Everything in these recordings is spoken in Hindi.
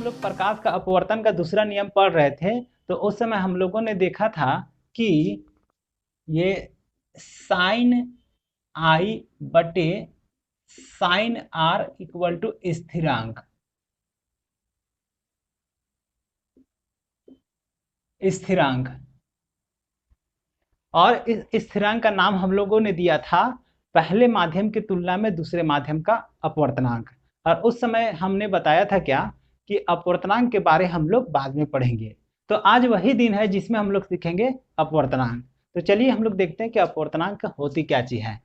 हम लोग प्रकाश का अपवर्तन का दूसरा नियम पढ़ रहे थे तो उस समय हम लोगों ने देखा था कि ये साइन आई बटे साइन आर इक्वल टू स्थिरांक और इस स्थिरांक का नाम हम लोगों ने दिया था पहले माध्यम की तुलना में दूसरे माध्यम का अपवर्तनांक। और उस समय हमने बताया था क्या कि अपवर्तनांक के बारे हम लोग बाद में पढ़ेंगे। तो आज वही दिन है जिसमें हम लोग सीखेंगे अपवर्तनांक। तो चलिए हम लोग देखते हैं कि अपवर्तनांक होती क्या चीज है।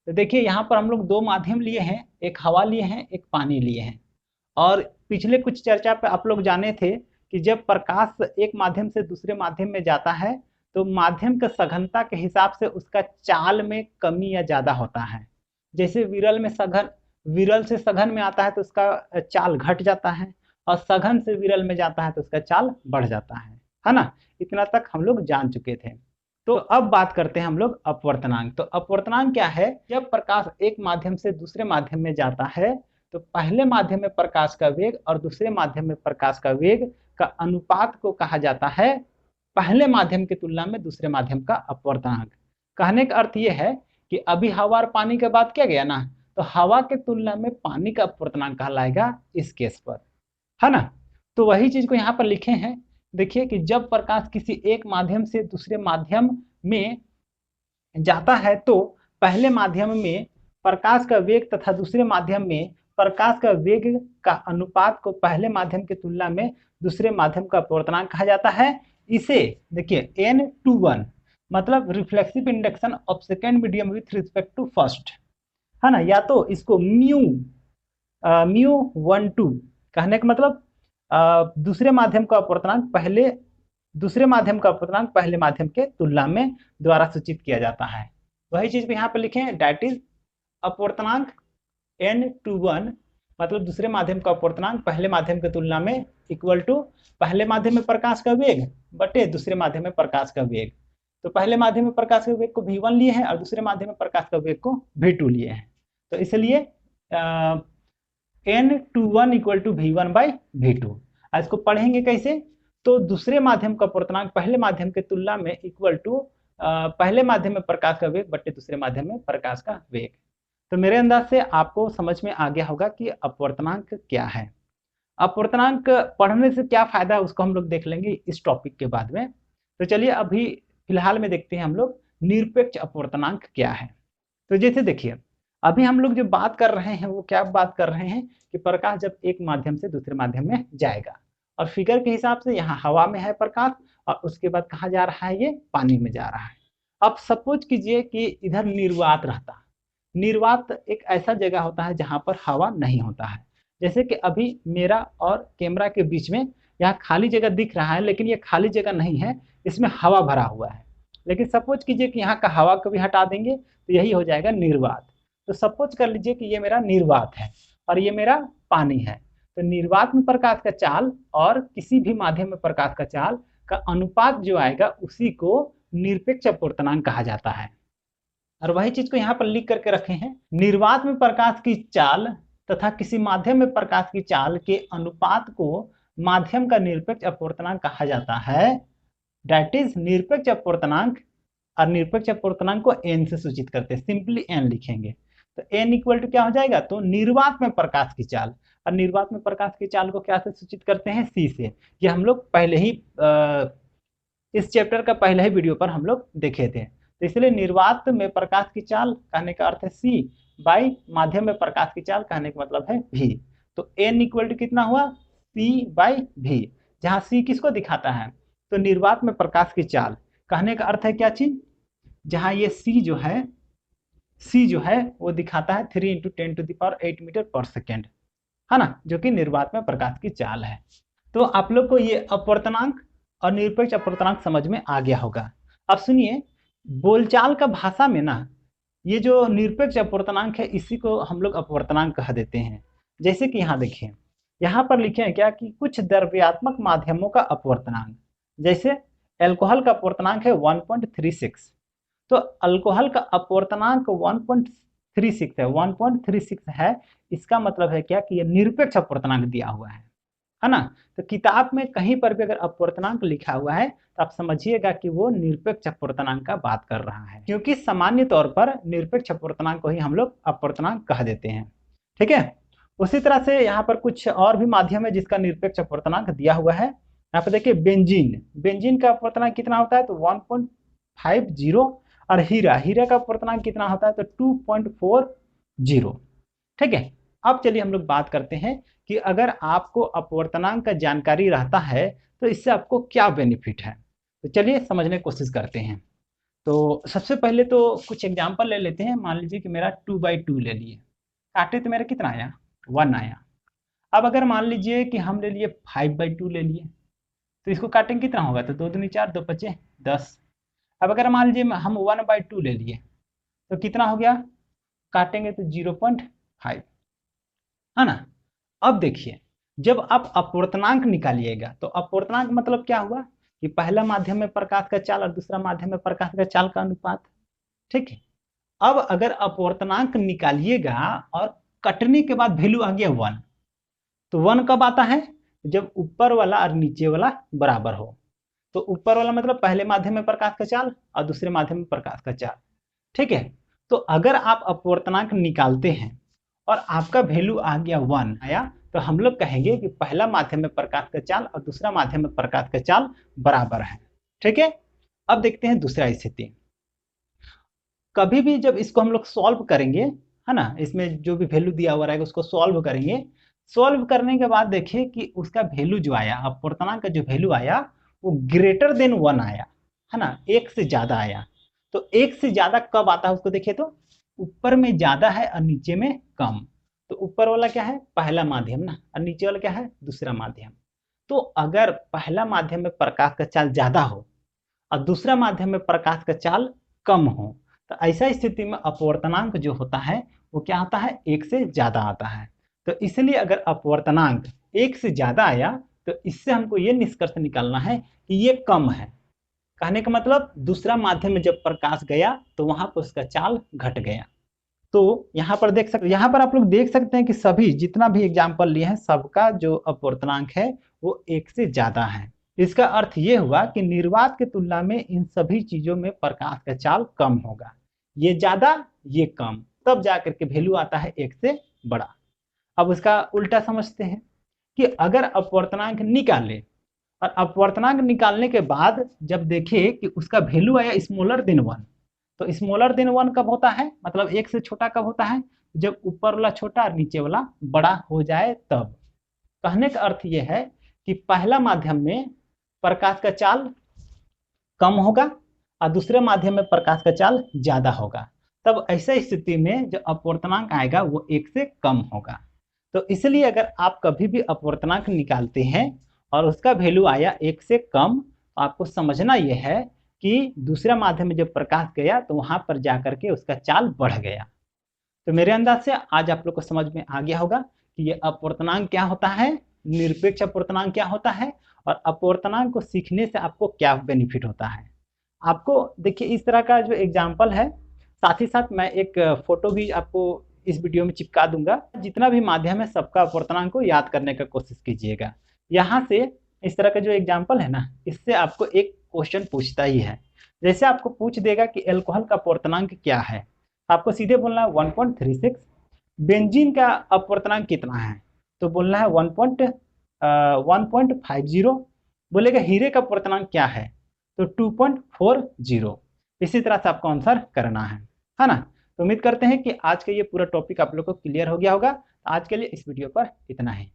तो देखिए यहाँ पर हम लोग दो माध्यम लिए हैं, एक हवा लिए हैं, एक पानी लिए हैं। और पिछले कुछ चर्चा पे आप लोग जाने थे कि जब प्रकाश एक माध्यम से दूसरे माध्यम में जाता है तो माध्यम के सघनता के हिसाब से उसका चाल में कमी या ज्यादा होता है। जैसे विरल से सघन में आता है तो उसका चाल घट जाता है, और सघन से विरल में जाता है तो उसका चाल बढ़ जाता है ना। इतना तक हम लोग जान चुके थे। तो अब बात करते हैं हम लोग अपवर्तनांक। तो अपवर्तनांक क्या है? जब प्रकाश एक माध्यम से दूसरे माध्यम में जाता है तो पहले माध्यम में प्रकाश का वेग और दूसरे माध्यम में प्रकाश का वेग का अनुपात को कहा जाता है पहले माध्यम की तुलना में दूसरे माध्यम का अपवर्तनांक। कहने का अर्थ यह है कि अभी हवा और पानी के बात किया गया ना, तो हवा के तुलना में पानी का अपवर्तनांक कहलाएगा इस केस पर, है ना। तो वही चीज को यहाँ पर लिखे हैं। देखिए कि जब प्रकाश किसी एक माध्यम से दूसरे माध्यम में जाता है तो पहले माध्यम में प्रकाश का वेग तथा दूसरे माध्यम में प्रकाश का वेग का अनुपात को पहले माध्यम की तुलना में दूसरे माध्यम का अपवर्तनांक कहा जाता है। इसे देखिए n/1 मतलब reflexive induction of second medium with respect to first, है ना। या तो इसको म्यू 1/2 कहने का मतलब दूसरे माध्यम का अपवर्तनांक पहले माध्यम के तुलना में द्वारा सूचित किया जाता है। वही चीज भी यहाँ पे लिखे हैं, दैट इज अपवर्तनांक n/1 मतलब दूसरे माध्यम का अपवर्तनांक पहले माध्यम की तुलना में इक्वल टू पहले माध्यम में प्रकाश का वेग बटे दूसरे माध्यम में प्रकाश का वेग। तो पहले माध्यम में प्रकाश के वेग को v1 लिए हैं और दूसरे माध्यम में प्रकाश का वेग को v2 लिए हैं। तो इसलिए n/1 इक्वल टू v1/v2। इसको पढ़ेंगे कैसे? तो दूसरे माध्यम का अपवर्तनांक पहले माध्यम के तुलना में इक्वल टू पहले माध्यम में प्रकाश का वेग बटे दूसरे माध्यम में प्रकाश का वेग। तो मेरे अंदाज से आपको समझ में आ गया होगा कि अपवर्तनांक क्या है। अपवर्तनांक पढ़ने से क्या फायदा है उसको हम लोग देख लेंगे इस टॉपिक के बाद में। तो चलिए अभी फिलहाल में देखते हैं हम लोग निरपेक्ष अपवर्तनांक क्या है। तो जैसे देखिए अभी हम लोग जो बात कर रहे हैं वो क्या बात कर रहे हैं कि प्रकाश जब एक माध्यम से दूसरे माध्यम में जाएगा, और फिगर के हिसाब से यहाँ हवा में है प्रकाश और उसके बाद कहाँ जा रहा है, ये पानी में जा रहा है। अब सपोज कीजिए कि इधर निर्वात रहता। निर्वात एक ऐसा जगह होता है जहां पर हवा नहीं होता है। जैसे कि अभी मेरा और कैमरा के बीच में यहाँ खाली जगह दिख रहा है, लेकिन ये खाली जगह नहीं है, इसमें हवा भरा हुआ है। लेकिन सपोज कीजिए कि यहाँ का हवा को भी हटा देंगे तो यही हो जाएगा निर्वात। तो सपोज कर लीजिए कि ये मेरा निर्वात है और ये मेरा पानी है। तो निर्वात में प्रकाश का चाल और किसी भी माध्यम में प्रकाश का चाल का अनुपात जो आएगा उसी को निरपेक्ष अपवर्तनांक कहा जाता है। और वही चीज को यहाँ पर लिख करके रखे हैं, निर्वात में प्रकाश की चाल तथा किसी माध्यम में प्रकाश की चाल के अनुपात को माध्यम का निरपेक्ष अपवर्तनांक कहा जाता है। दैट इज निरपेक्ष अपवर्तनांक। और निरपेक्ष अपवर्तनांक को n से सूचित करते हैं, सिंपली n लिखेंगे। तो n इक्वल टू क्या हो जाएगा, तो निर्वात में प्रकाश की चाल, और निर्वात में प्रकाश की चाल को क्या से सूचित करते हैं, c से। ये हम लोग पहले ही इस चैप्टर का पहले ही वीडियो पर हम लोग देखे थे। तो इसलिए निर्वात में प्रकाश की चाल कहने का अर्थ है c बाई माध्यम में प्रकाश की चाल कहने का मतलब है v। तो n इक्वल टू कितना हुआ, c/v, जहां c किसको दिखाता है, तो निर्वात में प्रकाश की चाल कहने का अर्थ है क्या चीज, जहां ये c जो है वो दिखाता है 3 × 10⁸ मीटर पर सेकेंड, है ना, जो कि निर्वात में प्रकाश की चाल है। तो आप लोग को ये अपवर्तनांक और निरपेक्ष अपवर्तनांक समझ में आ गया होगा। अब सुनिए, बोलचाल का भाषा में ना ये जो निरपेक्ष अपवर्तनांक है इसी को हम लोग अपवर्तनांक कह देते हैं। जैसे कि यहाँ देखिए, यहाँ पर लिखे हैं क्या कि कुछ द्रव्यात्मक माध्यमों का अपवर्तनांक, जैसे अल्कोहल का अपवर्तनांक है 1.36। तो अल्कोहल का अपवर्तनांक 1.36 है, 1.36 है। इसका मतलब है क्या कि ये निरपेक्ष अपवर्तनांक दिया हुआ है है ना। तो किताब में कहीं पर भी अगर अपवर्तनांक लिखा हुआ है तो आप समझिएगा कि वो निरपेक्ष अपवर्तनांक का बात कर रहा है, क्योंकि सामान्य तौर पर निरपेक्ष अपवर्तनांक को ही हम लोग अपवर्तनांक कह देते हैं। ठीक है, उसी तरह से यहाँ पर कुछ और भी माध्यम है जिसका निरपेक्ष अपवर्तनांक दिया हुआ है। यहाँ पर देखिए बेंजीन, बेंजीन का अपवर्तनांक कितना होता है तो 1.50, और हीरा का अपवर्तनांक कितना होता है तो 2.40। ठीक है, अब चलिए हम लोग बात करते हैं कि अगर आपको अपवर्तनांक का जानकारी रहता है तो इससे आपको क्या बेनिफिट है। तो चलिए समझने की कोशिश करते हैं। तो सबसे पहले तो कुछ एग्जांपल ले लेते हैं। मान लीजिए कि मेरा 2/2 ले लिए, काटे तो मेरा कितना आया 1 आया। अब अगर मान लीजिए कि हम ले लिए 5/2 ले लिए, तो इसको काटेंगे कितना होगा तो 2 दूनी 4, 2 पचे 10। अब अगर मान लीजिए हम 1/2 ले लिए तो कितना हो गया, काटेंगे तो 0.5, है ना। अब देखिए जब आप अपवर्तनांक निकालिएगा तो अपवर्तनांक मतलब क्या हुआ कि पहला माध्यम में प्रकाश का चाल और दूसरा माध्यम में प्रकाश का चाल का अनुपात। ठीक है, अब अगर अपवर्तनांक निकालिएगा और कटने के बाद वैल्यू आ गया 1, तो 1 कब आता है जब ऊपर वाला और नीचे वाला बराबर हो। तो ऊपर वाला मतलब पहले माध्यम में प्रकाश का चाल और दूसरे माध्यम में प्रकाश का चाल। ठीक है, तो अगर आप अपवर्तनांक निकालते हैं और आपका वैल्यू आ गया 1 आया, तो हम लोग कहेंगे कि पहला माध्यम में प्रकाश का चाल और दूसरा माध्यम में प्रकाश का चाल बराबर है। ठीक है, अब देखते हैं दूसरा स्थिति। कभी भी जब इसको हम लोग सॉल्व करेंगे, है ना, इसमें जो भी वैल्यू दिया हुआ रहेगा उसको सॉल्व करेंगे। सॉल्व करने के बाद देखिए कि उसका वैल्यू जो आया, अपवर्तनांक का जो वैल्यू आया वो ग्रेटर देन 1 आया, है ना, 1 से ज्यादा आया। तो 1 से ज्यादा कब आता है उसको देखिए तो ऊपर में ज्यादा है और नीचे में कम। तो ऊपर वाला क्या है पहला माध्यम ना, और नीचे वाला क्या है दूसरा माध्यम। तो अगर पहला माध्यम में प्रकाश का चाल ज्यादा हो और दूसरा माध्यम में प्रकाश का चाल कम हो, तो ऐसा स्थिति में अपवर्तनांक जो होता है वो क्या होता है 1 से ज्यादा आता है। तो इसलिए अगर अपवर्तनांक 1 से ज्यादा आया तो इससे हमको ये निष्कर्ष निकालना है कि ये कम है। कहने का मतलब दूसरा माध्यम में जब प्रकाश गया तो वहां पर उसका चाल घट गया। तो यहाँ पर यहाँ पर आप लोग देख सकते हैं कि सभी जितना भी एग्जाम्पल लिए हैं सबका जो अपवर्तनांक है वो 1 से ज्यादा है। इसका अर्थ ये हुआ कि निर्वात की तुलना में इन सभी चीजों में प्रकाश का चाल कम होगा, ये ज्यादा ये कम, तब जाकर के वैल्यू आता है 1 से बड़ा। अब उसका उल्टा समझते हैं कि अगर अपवर्तनांक निकाले और अपवर्तनांक निकालने के बाद जब देखे कि उसका वैल्यू आया स्मॉलर देन 1, तो स्मॉलर देन 1 कब होता है, मतलब 1 से छोटा कब होता है, जब ऊपर वाला छोटा और नीचे वाला बड़ा हो जाए तब। कहने का अर्थ यह है कि पहला माध्यम में प्रकाश का चाल कम होगा और दूसरे माध्यम में प्रकाश का चाल ज्यादा होगा, तब ऐसा स्थिति में जो अपवर्तनांक आएगा वो 1 से कम होगा। तो इसलिए अगर आप कभी भी अपवर्तनांक निकालते हैं और उसका वैल्यू आया 1 से कम, तो आपको समझना यह है कि दूसरा माध्यम में जब प्रकाश गया तो वहां पर जाकर के उसका चाल बढ़ गया। तो मेरे अंदाज से आज आप लोग को समझ में आ गया होगा कि ये अपवर्तनांक क्या होता है, निरपेक्ष अपवर्तनांक क्या होता है, और अपवर्तनांक को सीखने से आपको क्या बेनिफिट होता है। आपको देखिए इस तरह का जो एग्जाम्पल है, साथ ही साथ मैं एक फोटो भी आपको इस वीडियो में चिपका दूंगा। जितना भी माध्यम है सबका अपवर्तनांक को याद करने का कोशिश कीजिएगा। यहाँ से इस तरह का जो एग्जाम्पल है ना, इससे आपको एक क्वेश्चन पूछता ही है। जैसे आपको पूछ देगा कि अल्कोहल का अपवर्तनांक क्या है, आपको सीधे बोलना है 1.36। बेंजीन का अपवर्तनांक कितना है, तो बोलना है 1.50। बोलेगा हीरे का अपवर्तनांक क्या है, तो 2.40। इसी तरह से आपको आंसर करना है ना। तो उम्मीद करते हैं कि आज का ये पूरा टॉपिक आप लोग को क्लियर हो गया होगा। आज के लिए इस वीडियो पर इतना ही।